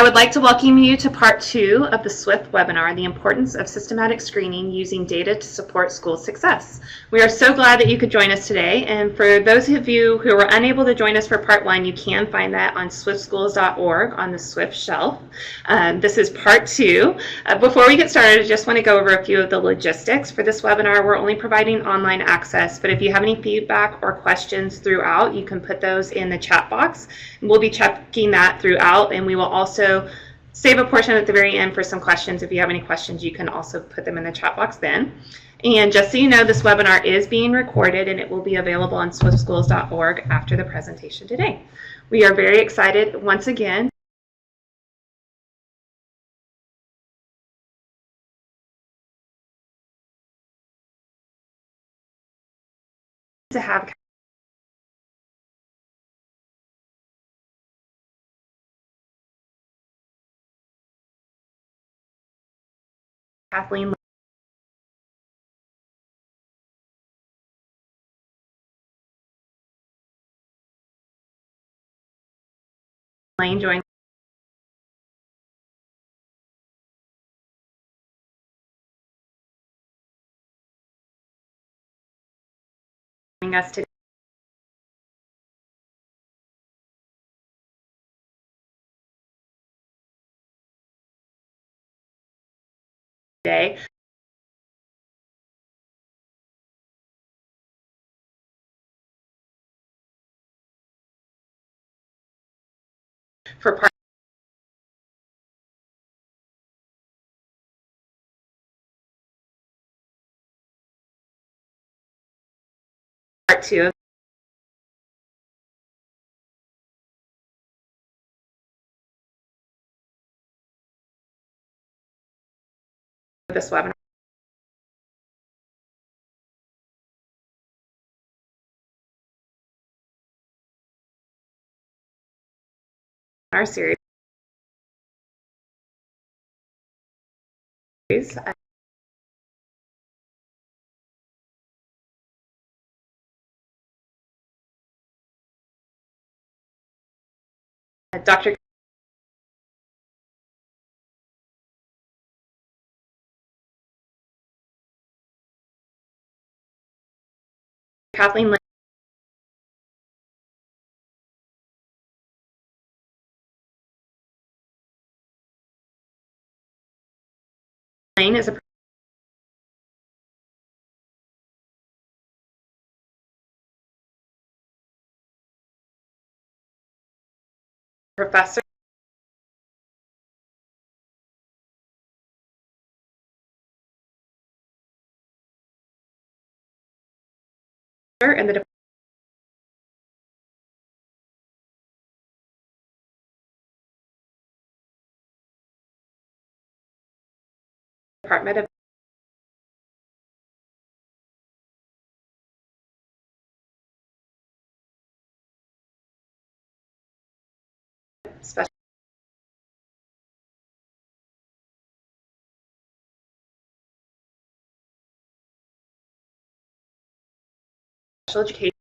I would like to welcome you to part 2 of the SWIFT webinar, The Importance of Systematic Screening Using Data to Support School Success. We are so glad that you could join us today, and for those of you who were unable to join us for part 1, you can find that on swiftschools.org on the SWIFT shelf. This is part 2. Before we get started, I just want to go over a few of the logistics for this webinar. We're only providing online access, but if you have any feedback or questions throughout, you can put those in the chat box. We'll be checking that throughout, and we will also save a portion at the very end for some questions. If you have any questions, you can also put them in the chat box then. And just so you know, this webinar is being recorded and it will be available on swiftschools.org after the presentation today. We are very excited once again to have Kathleen Lane join us today. For part 2 of this webinar. Our series. Dr. Kathleen Lane is a professor in the Department of Special Education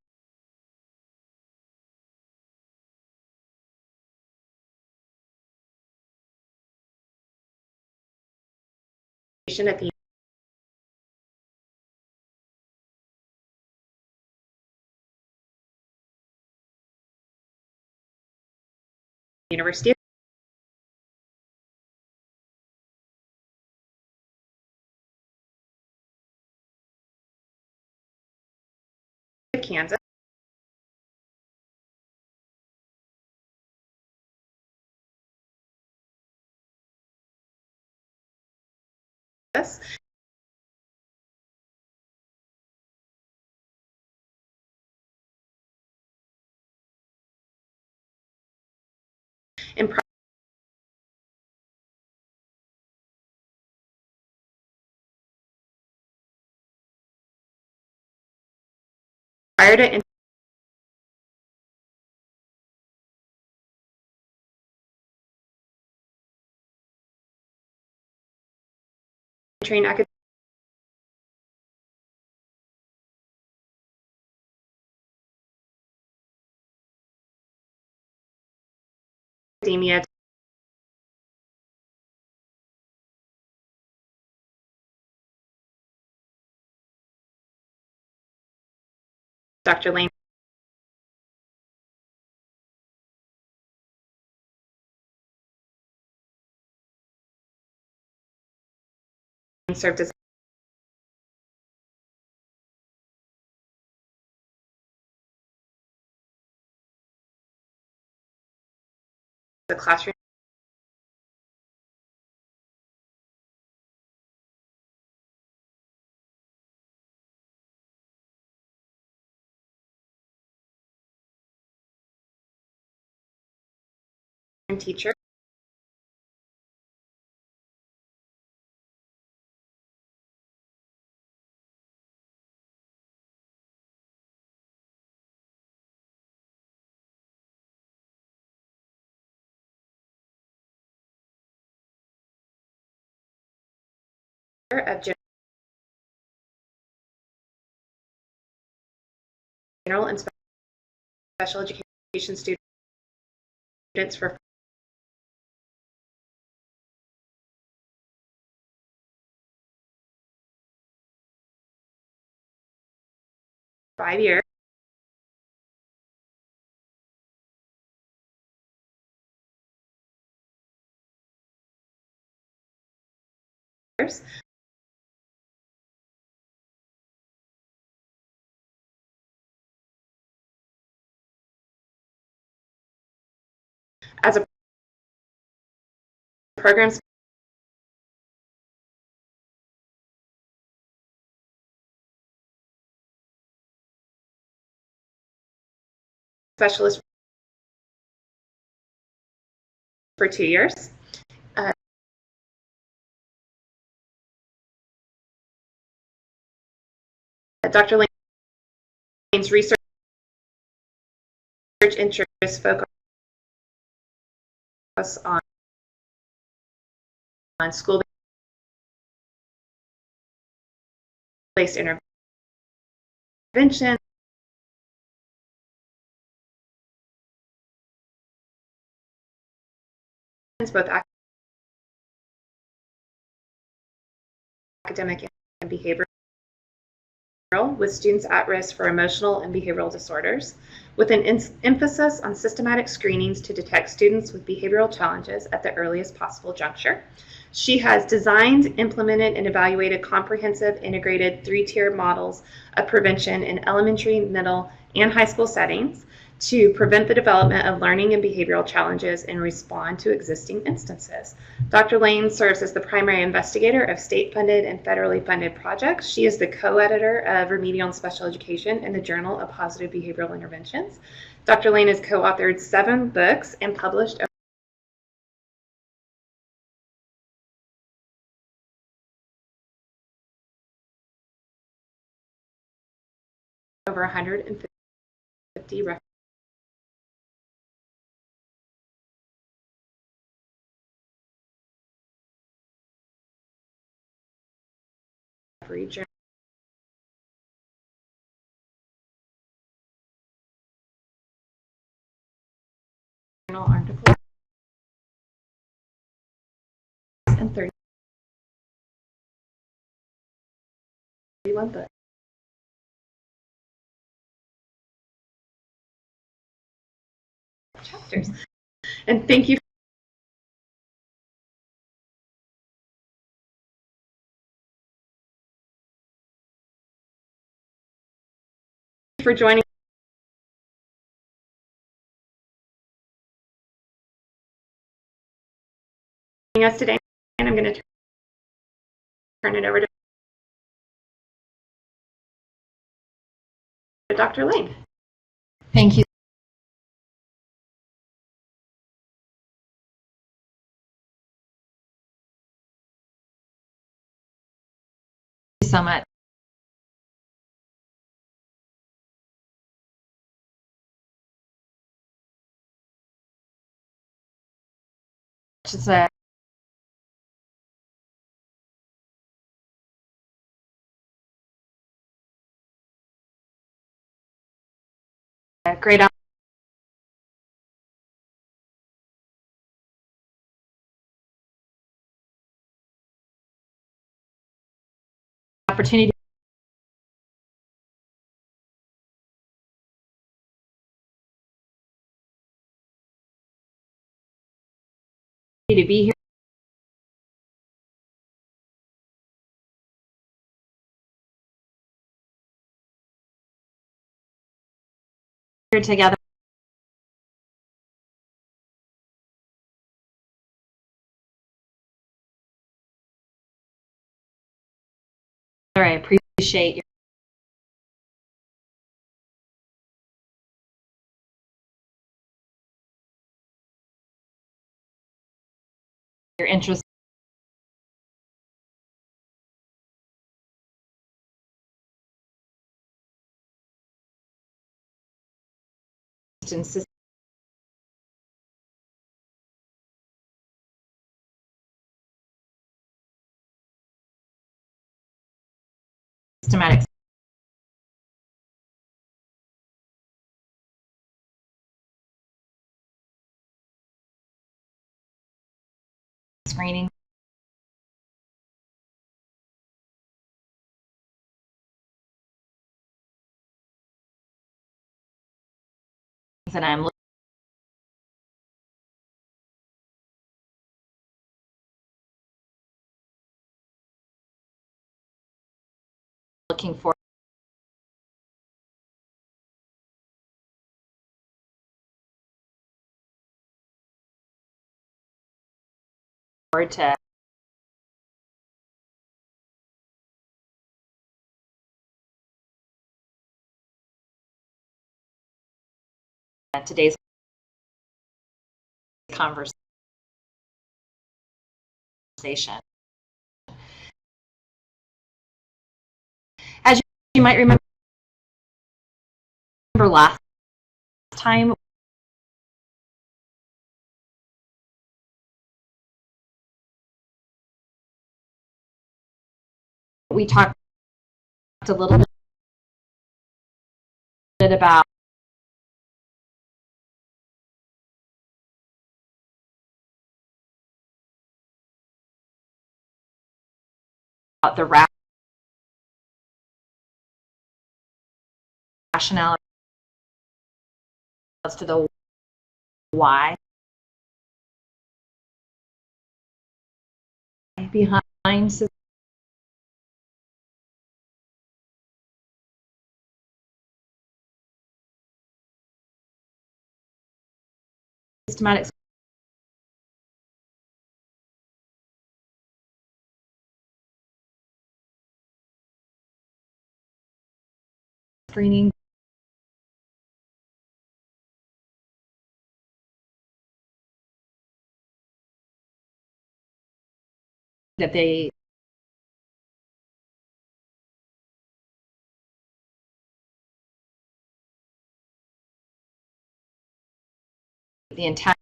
at the University of Kansas. And prior to entering academia Dr. Lane served as a classroom teacher. Of general and special education students for 5 years. As a program specialist for 2 years. Dr. Lane's research interests focus on school-based intervention, both academic and behavioral, with students at risk for emotional and behavioral disorders, with an emphasis on systematic screenings to detect students with behavioral challenges at the earliest possible juncture. She has designed, implemented, and evaluated comprehensive integrated 3-tier models of prevention in elementary, middle, and high school settings to prevent the development of learning and behavioral challenges and respond to existing instances. Dr. Lane serves as the primary investigator of state-funded and federally funded projects. She is the co-editor of Remedial and Special Education in the Journal of Positive Behavioral Interventions. Dr. Lane has co-authored 7 books and published over 150 referee journal articles and 31 books. Chapters. And thank you for joining us today. And I'm going to turn it over to Dr. Lane. Thank you so much. It's a great opportunity to be here together. I appreciate your interest in systematic screening. And I'm looking forward to today's conversation. As you might remember last time, we talked a little bit about the rationale as to the why behind systematic screening. That they the intent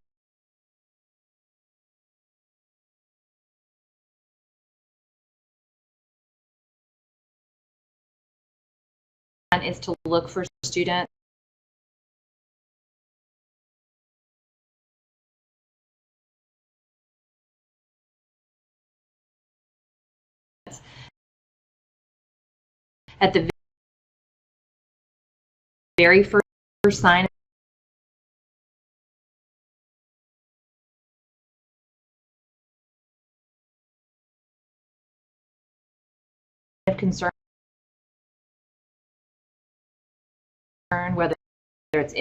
is to look for students at the very first sign of concern, whether it's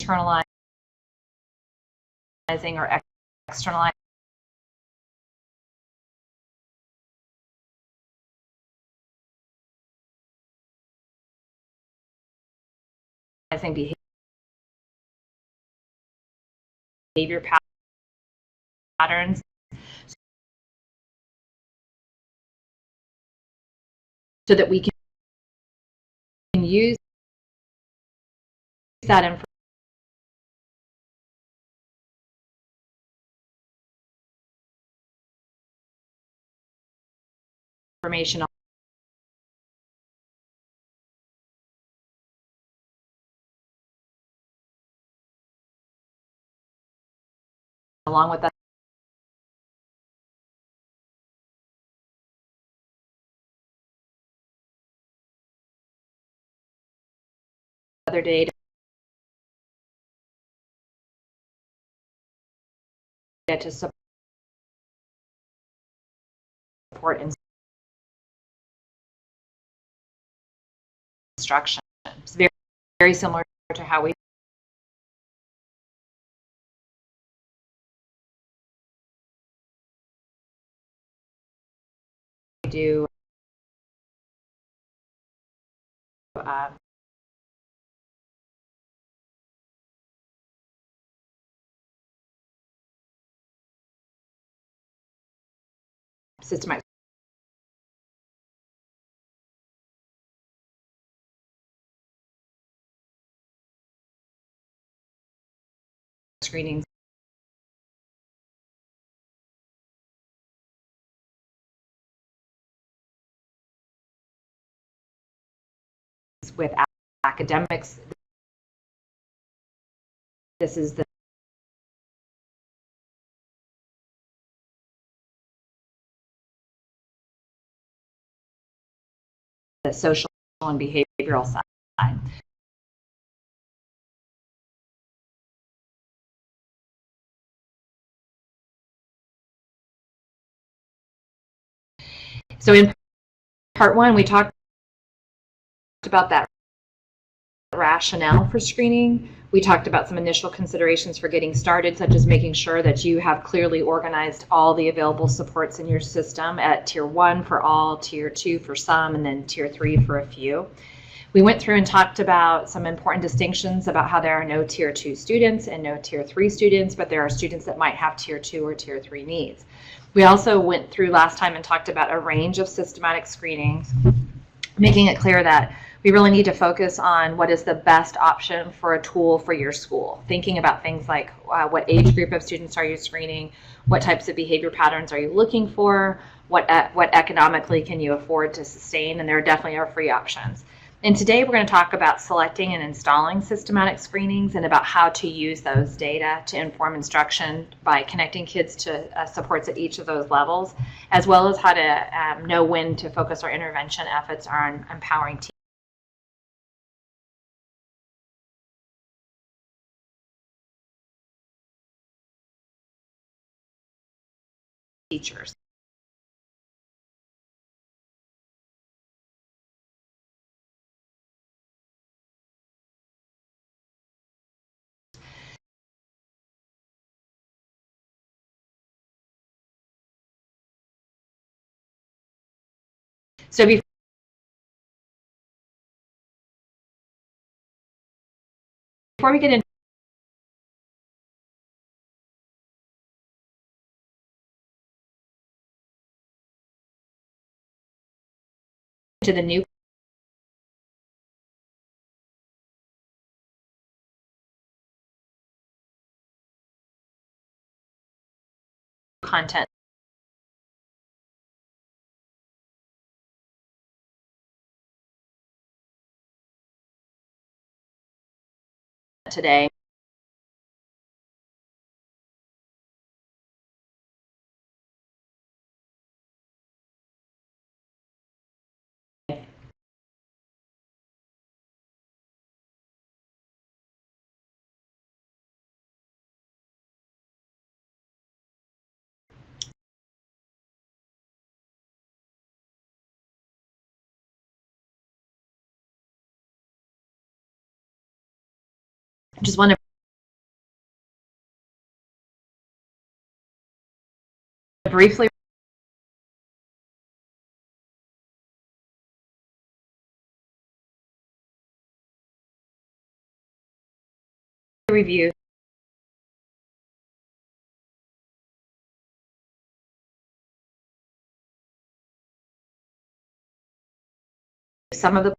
internalizing or externalizing. Behavior patterns, so that we can use that information along with that other data to support instruction. It's very, very similar to how we do systematic screenings with academics. This is the social and behavioral side. So in part one, we talked about that rationale for screening. We talked about some initial considerations for getting started, such as making sure that you have clearly organized all the available supports in your system at Tier 1 for all, Tier 2 for some, and then Tier 3 for a few. We went through and talked about some important distinctions about how there are no Tier 2 students and no Tier 3 students, but there are students that might have Tier 2 or Tier 3 needs. We also went through last time and talked about a range of systematic screenings, making it clear that we really need to focus on what is the best option for a tool for your school. Thinking about things like what age group of students are you screening, what types of behavior patterns are you looking for, what economically can you afford to sustain, and there definitely are free options. And today we're going to talk about selecting and installing systematic screenings and about how to use those data to inform instruction by connecting kids to supports at each of those levels, as well as how to know when to focus our intervention efforts on empowering teachers. So before we get into the new content today, I just want to briefly review some of the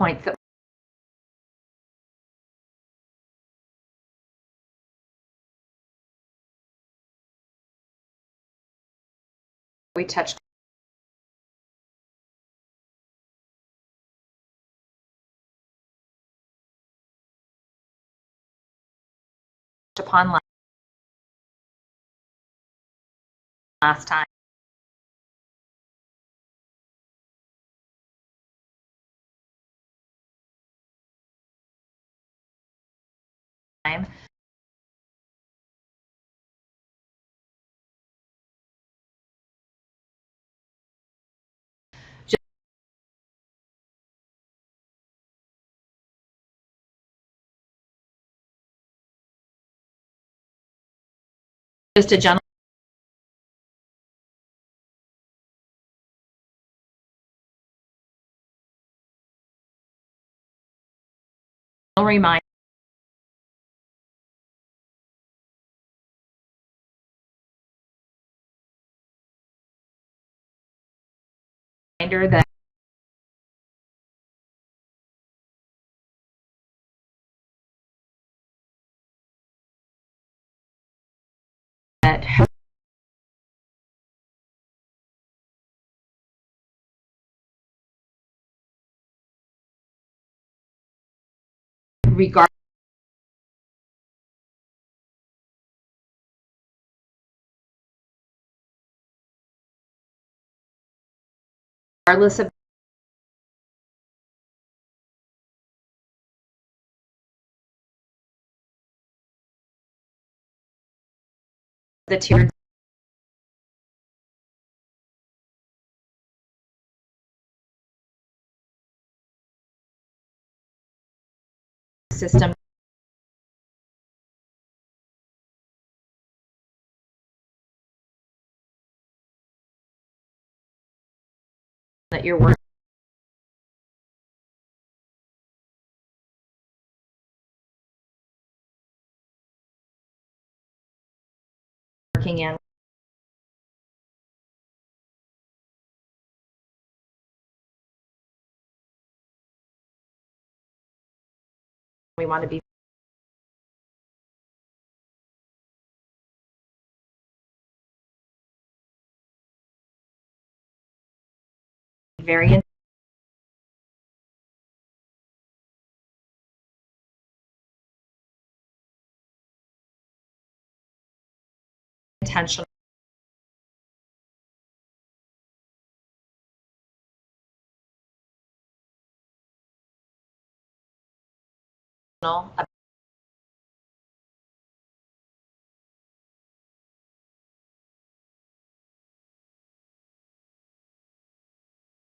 points that we touched upon last time. Just a general reminder that regardless of the tier system that you're working in. We want to be very intentional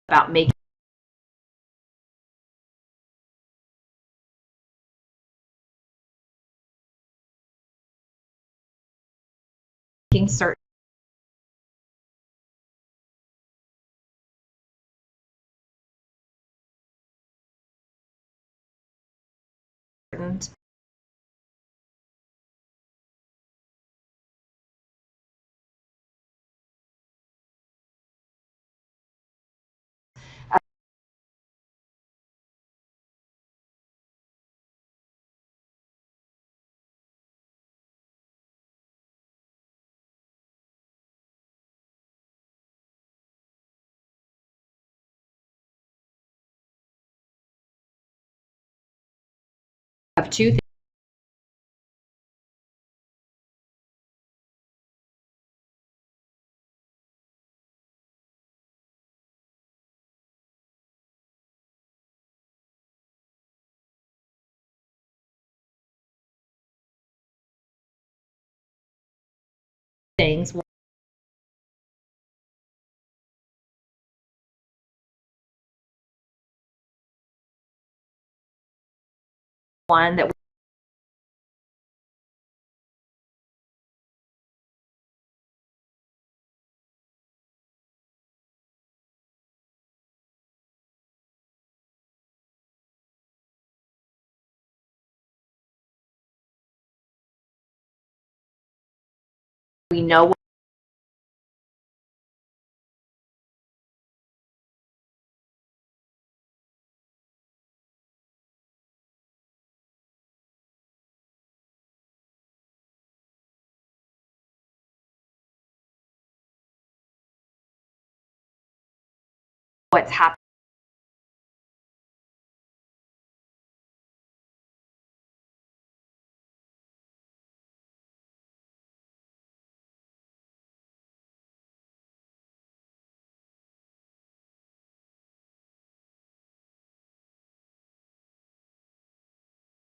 about making certain of two things. One that we know what's happening.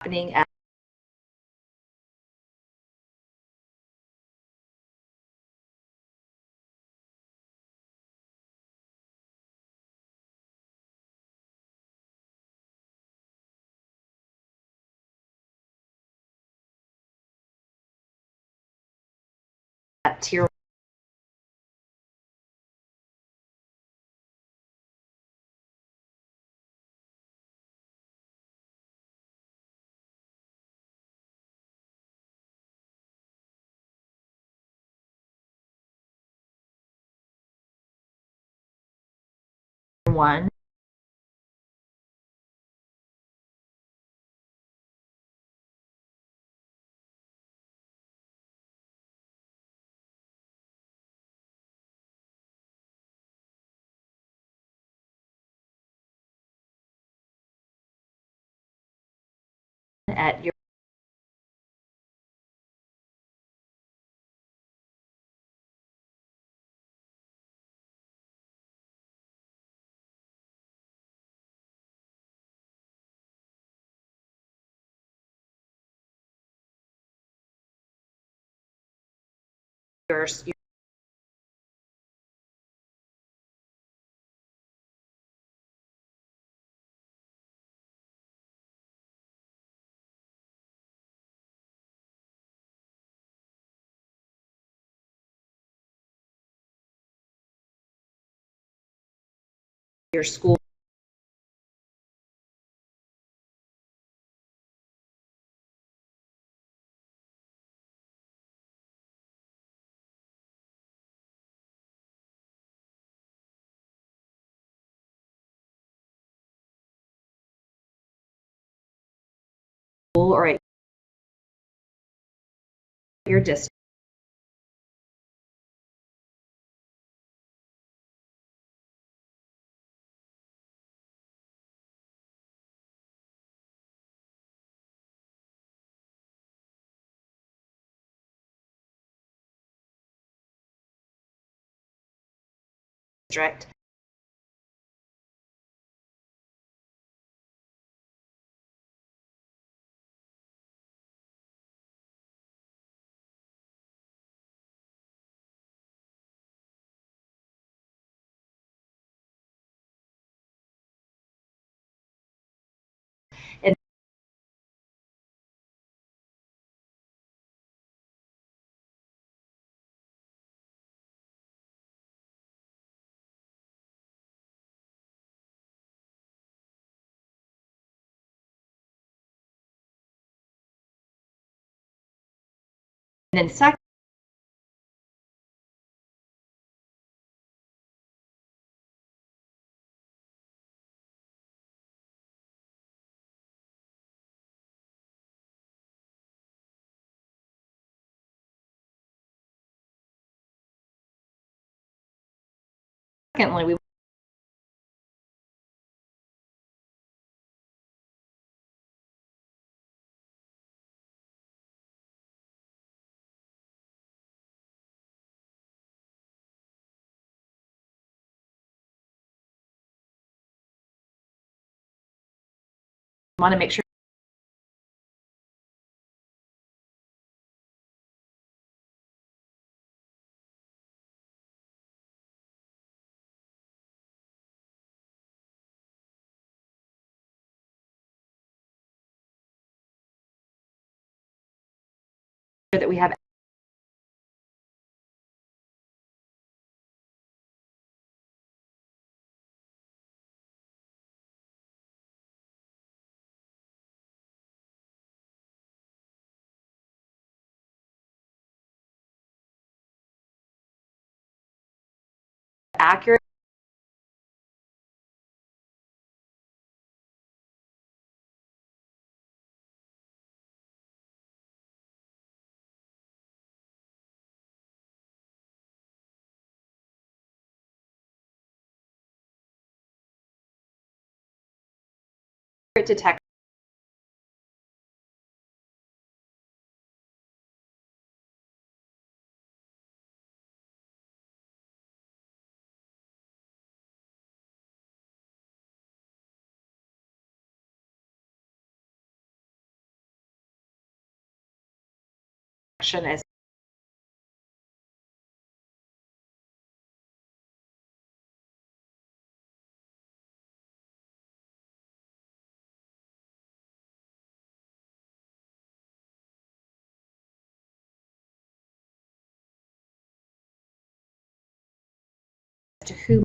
happening at Tier one. At your school or at your district. And then secondly, we want to make sure that we have accurate detection action as to who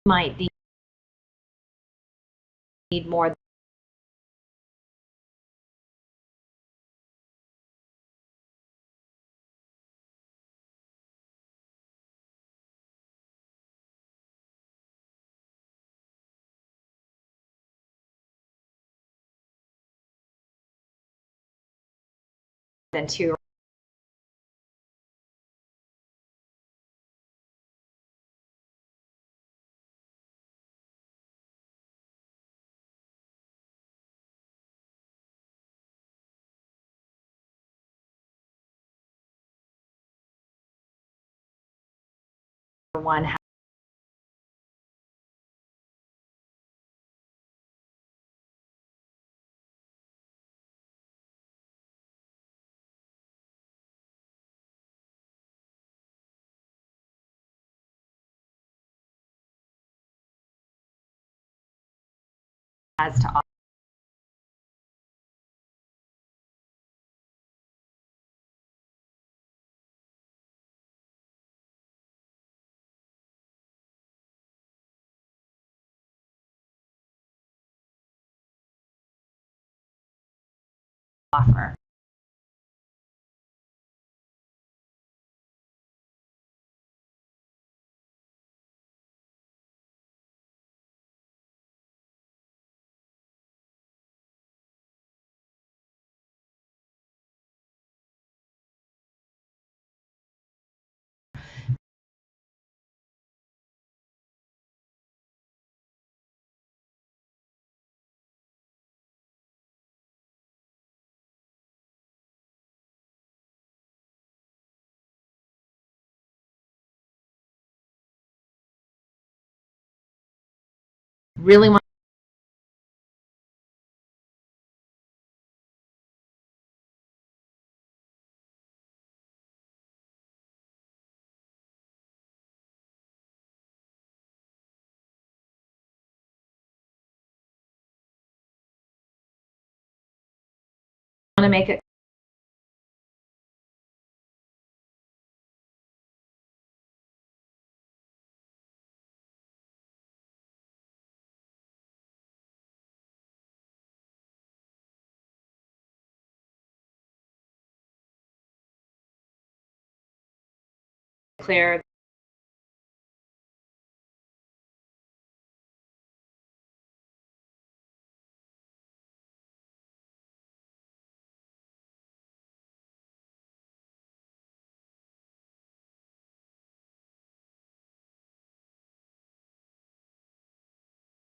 might need more than 2 or 1 has to offer. Really want to make it clear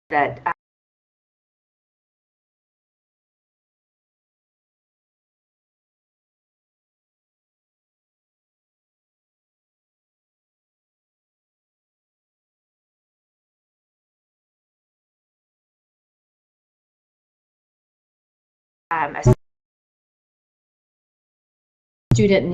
that a student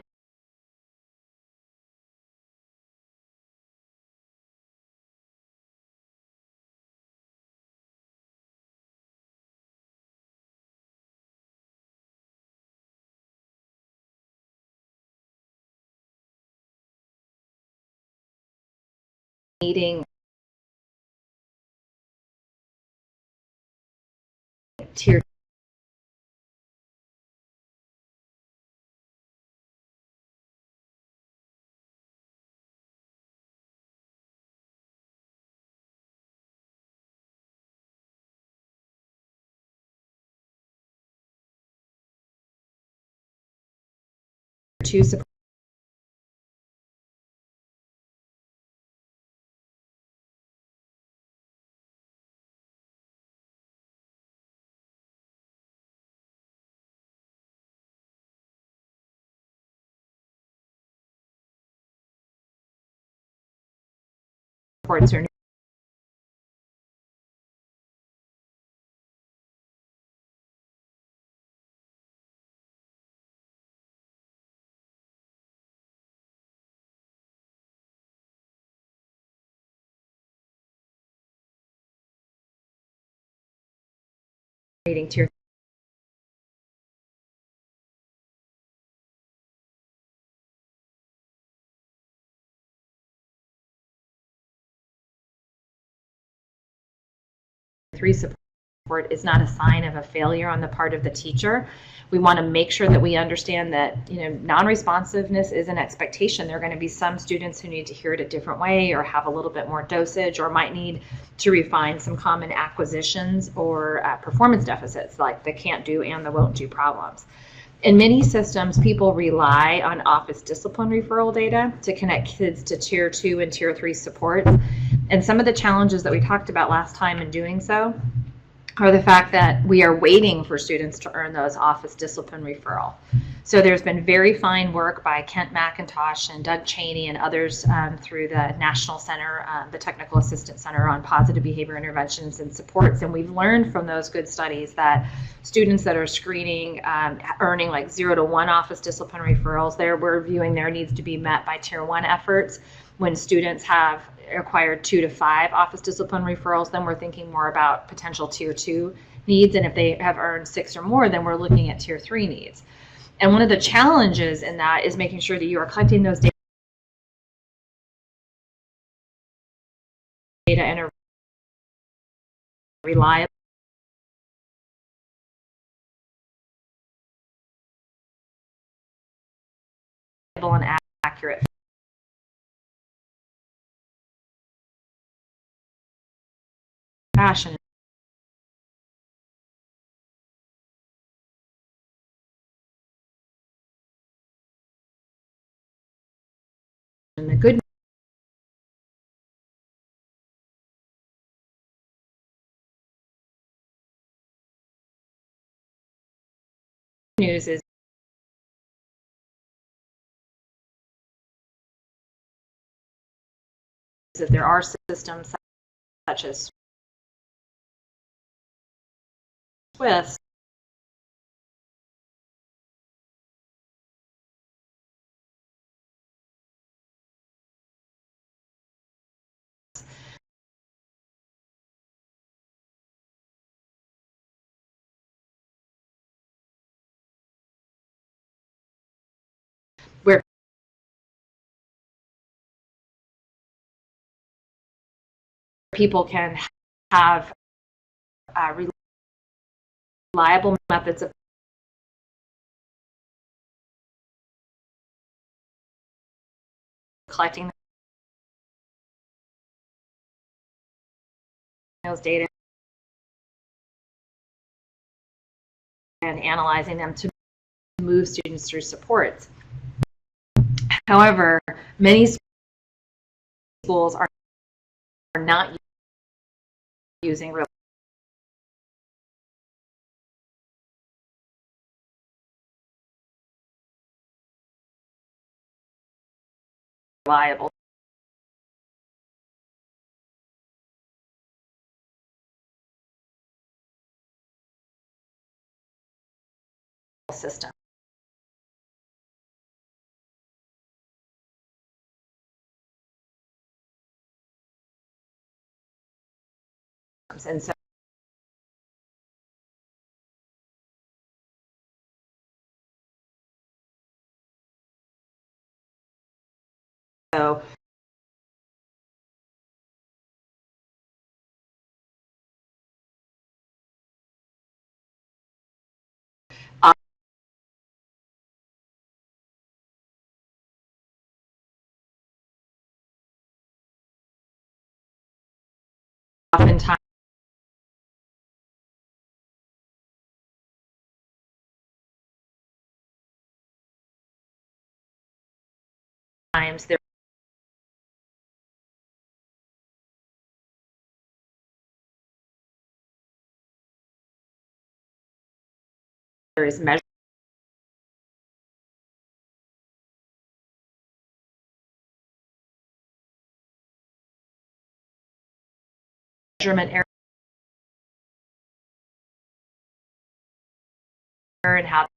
needing tier two support supports are needing tier three support is not a sign of a failure on the part of the teacher. We want to make sure that we understand that non-responsiveness is an expectation. There are going to be some students who need to hear it a different way or have a little bit more dosage or might need to refine some common acquisitions or performance deficits like the can't do and the won't do problems. In many systems, people rely on office discipline referral data to connect kids to tier 2 and tier 3 supports. And some of the challenges that we talked about last time in doing so are the fact that we are waiting for students to earn those office discipline referral. So there's been very fine work by Kent McIntosh and Doug Cheney and others through the National Center, the Technical Assistance Center on Positive Behavior Interventions and Supports. And we've learned from those good studies that students that are screening, earning like 0 to 1 office discipline referrals, we're viewing their needs to be met by tier 1 efforts. When students have acquired 2 to 5 office discipline referrals, then we're thinking more about potential tier 2 needs. And if they have earned 6 or more, then we're looking at tier 3 needs. And one of the challenges in that is making sure that you are collecting those data in a reliable and accurate fashion. And the good news is that there are systems such as Succes where people can have reliable methods of collecting those data and analyzing them to move students through supports. However, many schools are not using reliable system. And so oftentimes there is measure measurement error and how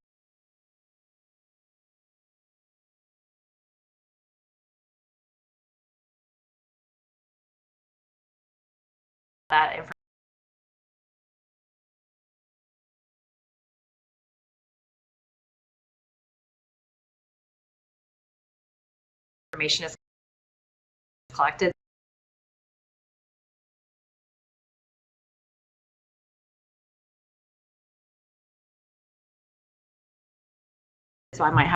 that information is collected. So I might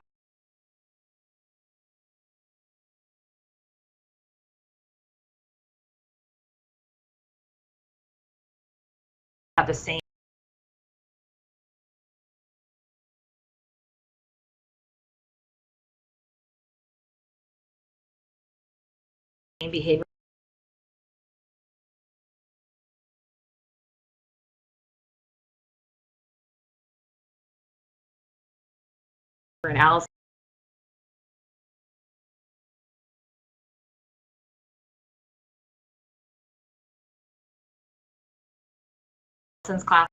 have the same behavior analysis class.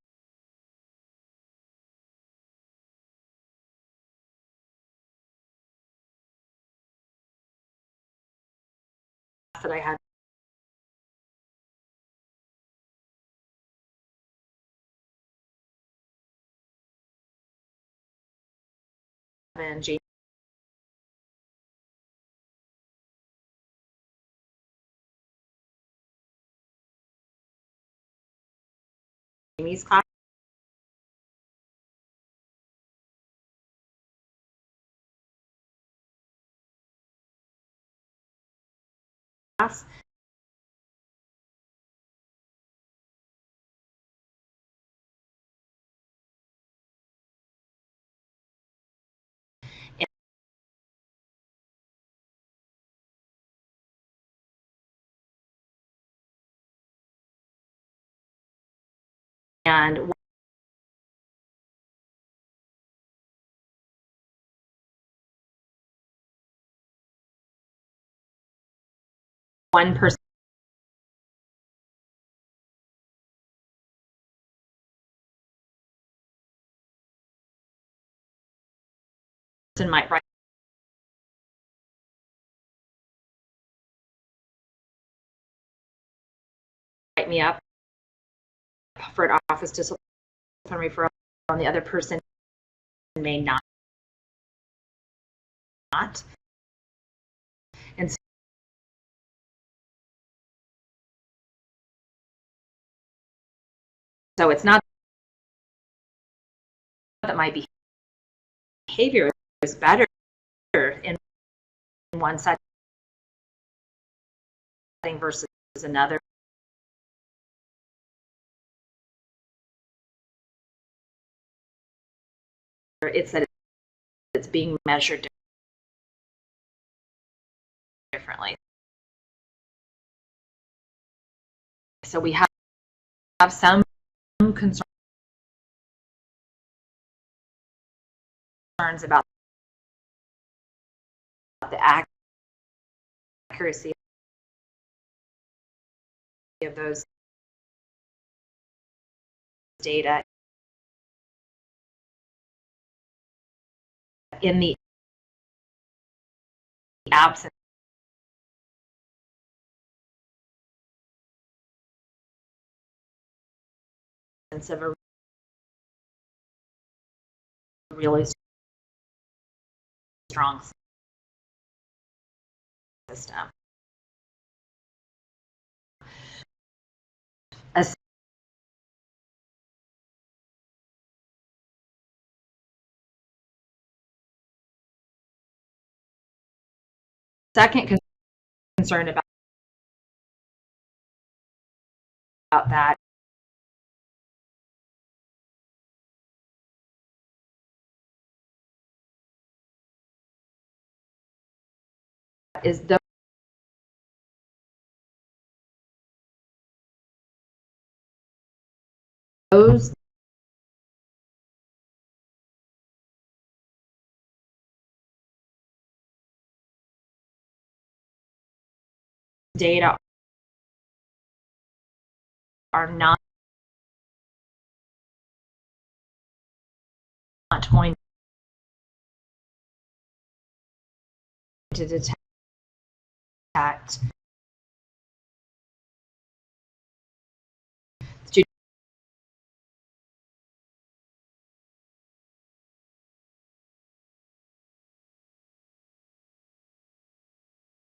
That I had in Jamie's class. And one person might write me up for an office discipline referral, and the other person may not. And so it's not that my behavior is better in one setting versus another. It's that it's being measured differently. So we have some concerns about the accuracy of those data in the absence of a really strong system. A second concern about that is those data are not going to detect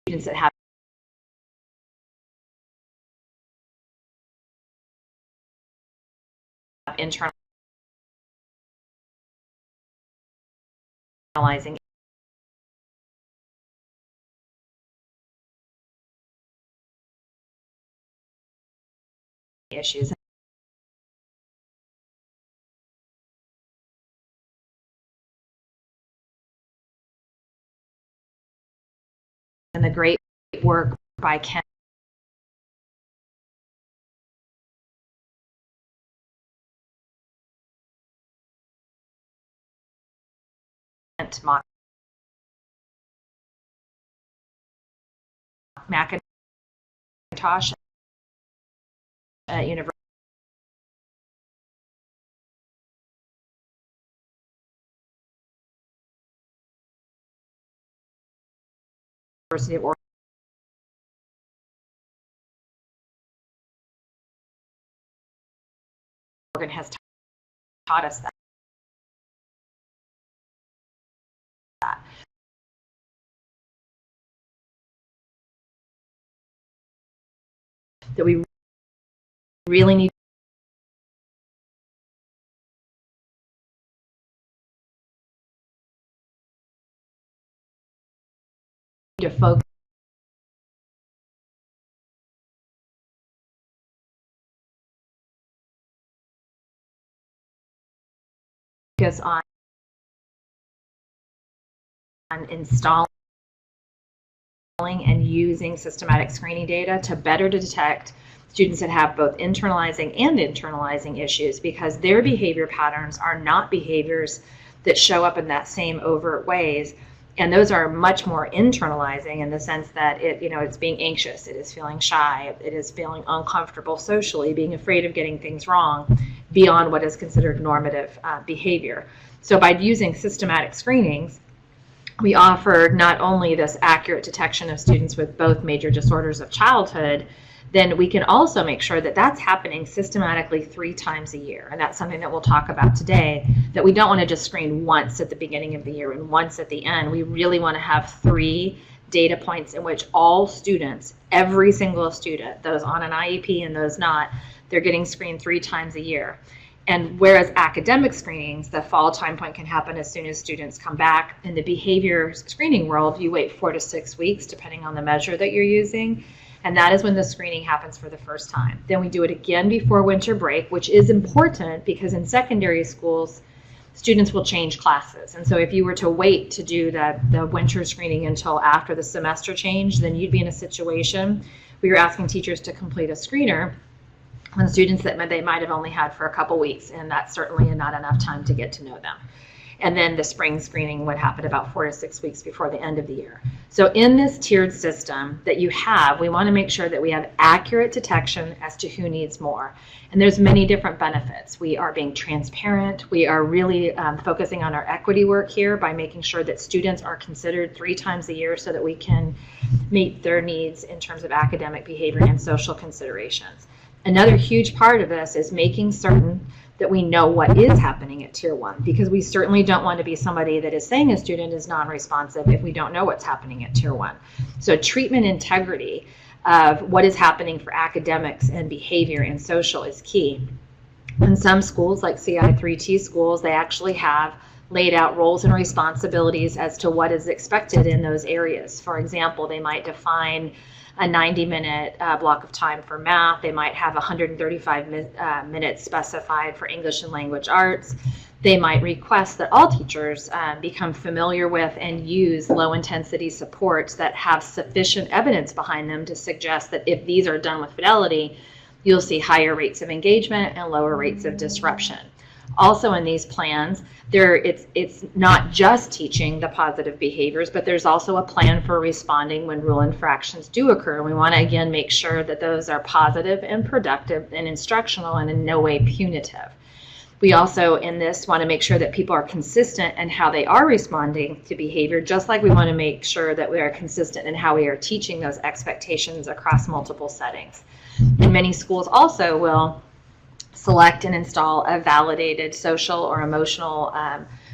students that have internalizing issues. And the great work by Ken McIntosh at University of Oregon has taught us that we really need to focus on installing and using systematic screening data to better detect students that have both internalizing issues, because their behavior patterns are not behaviors that show up in that same overt ways. And those are much more internalizing in the sense that it's being anxious, it is feeling shy, it is feeling uncomfortable socially, being afraid of getting things wrong beyond what is considered normative behavior. So by using systematic screenings, we offer not only this accurate detection of students with both major disorders of childhood, then we can also make sure that that's happening systematically 3 times a year. And that's something that we'll talk about today, that we don't want to just screen once at the beginning of the year and once at the end. We really want to have 3 data points in which all students, every single student, those on an IEP and those not, they're getting screened 3 times a year. And whereas academic screenings, the fall time point can happen as soon as students come back. In the behavior screening world, you wait 4 to 6 weeks, depending on the measure that you're using. And that is when the screening happens for the first time. Then we do it again before winter break, which is important because in secondary schools, students will change classes. And so if you were to wait to do the winter screening until after the semester change, then you'd be in a situation where you're asking teachers to complete a screener on students that they might have only had for a couple weeks, and that's certainly not enough time to get to know them. And then the spring screening would happen about 4 to 6 weeks before the end of the year. So in this tiered system that you have, we want to make sure that we have accurate detection as to who needs more. And there's many different benefits. We are being transparent. We are really focusing on our equity work here by making sure that students are considered 3 times a year so that we can meet their needs in terms of academic behavior and social considerations. Another huge part of this is making certain that we know what is happening at Tier 1, because we certainly don't want to be somebody that is saying a student is non-responsive if we don't know what's happening at Tier 1. So treatment integrity of what is happening for academics and behavior and social is key. In some schools, like CI3T schools, they actually have laid out roles and responsibilities as to what is expected in those areas. For example, they might define a 90-minute block of time for math. They might have 135 minutes specified for English and language arts. They might request that all teachers become familiar with and use low-intensity supports that have sufficient evidence behind them to suggest that if these are done with fidelity, you'll see higher rates of engagement and lower rates of disruption. Also in these plans, it's not just teaching the positive behaviors, but there's also a plan for responding when rule infractions do occur. We want to, again, make sure that those are positive and productive and instructional and in no way punitive. We also, in this, want to make sure that people are consistent in how they are responding to behavior, just like we want to make sure that we are consistent in how we are teaching those expectations across multiple settings. And many schools also will select and install a validated social or emotional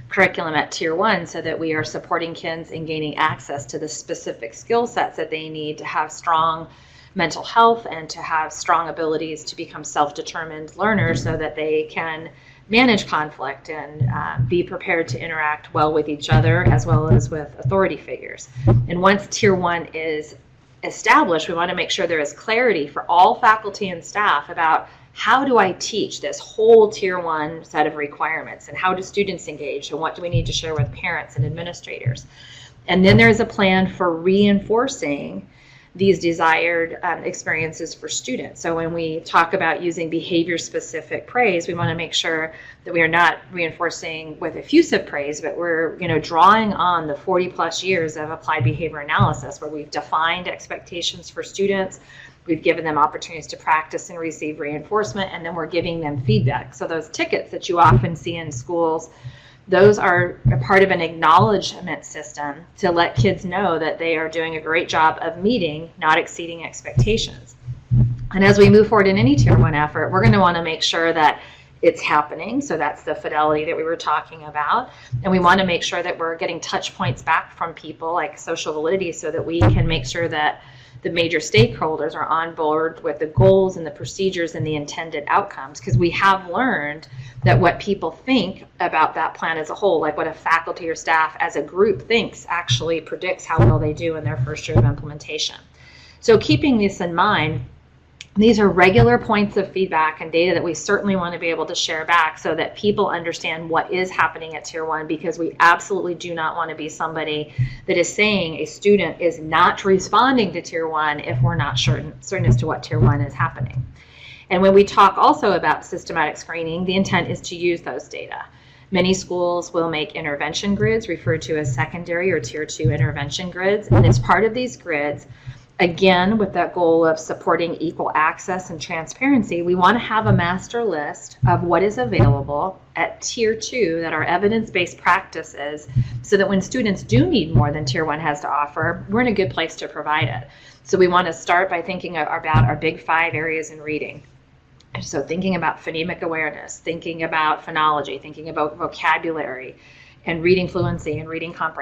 curriculum at Tier 1 so that we are supporting kids in gaining access to the specific skill sets that they need to have strong mental health and to have strong abilities to become self-determined learners so that they can manage conflict and be prepared to interact well with each other as well as with authority figures. And once Tier 1 is established, we want to make sure there is clarity for all faculty and staff about how do I teach this whole Tier 1 set of requirements, and how do students engage, and what do we need to share with parents and administrators. And then there's a plan for reinforcing these desired experiences for students. So when we talk about using behavior-specific praise, we want to make sure that we are not reinforcing with effusive praise, but we're drawing on the 40-plus years of applied behavior analysis where we've defined expectations for students, we've given them opportunities to practice and receive reinforcement, and then we're giving them feedback. So those tickets that you often see in schools, those are a part of an acknowledgement system to let kids know that they are doing a great job of meeting, not exceeding expectations. And as we move forward in any Tier 1 effort, we're going to want to make sure that it's happening. So that's the fidelity that we were talking about. And we want to make sure that we're getting touch points back from people like social validity so that we can make sure that the major stakeholders are on board with the goals and the procedures and the intended outcomes, because we have learned that what people think about that plan as a whole, like what a faculty or staff as a group thinks, actually predicts how well they do in their first year of implementation. So keeping this in mind, these are regular points of feedback and data that we certainly want to be able to share back so that people understand what is happening at Tier 1, because we absolutely do not want to be somebody that is saying a student is not responding to Tier 1 if we're not certain as to what Tier 1 is happening. And when we talk also about systematic screening, the intent is to use those data. Many schools will make intervention grids, referred to as secondary or Tier 2 intervention grids, and as part of these grids, again, with that goal of supporting equal access and transparency, we want to have a master list of what is available at Tier 2 that are evidence-based practices so that when students do need more than Tier 1 has to offer, we're in a good place to provide it. So we want to start by thinking about our big 5 areas in reading. So thinking about phonemic awareness, thinking about phonology, thinking about vocabulary, and reading fluency and reading comprehension.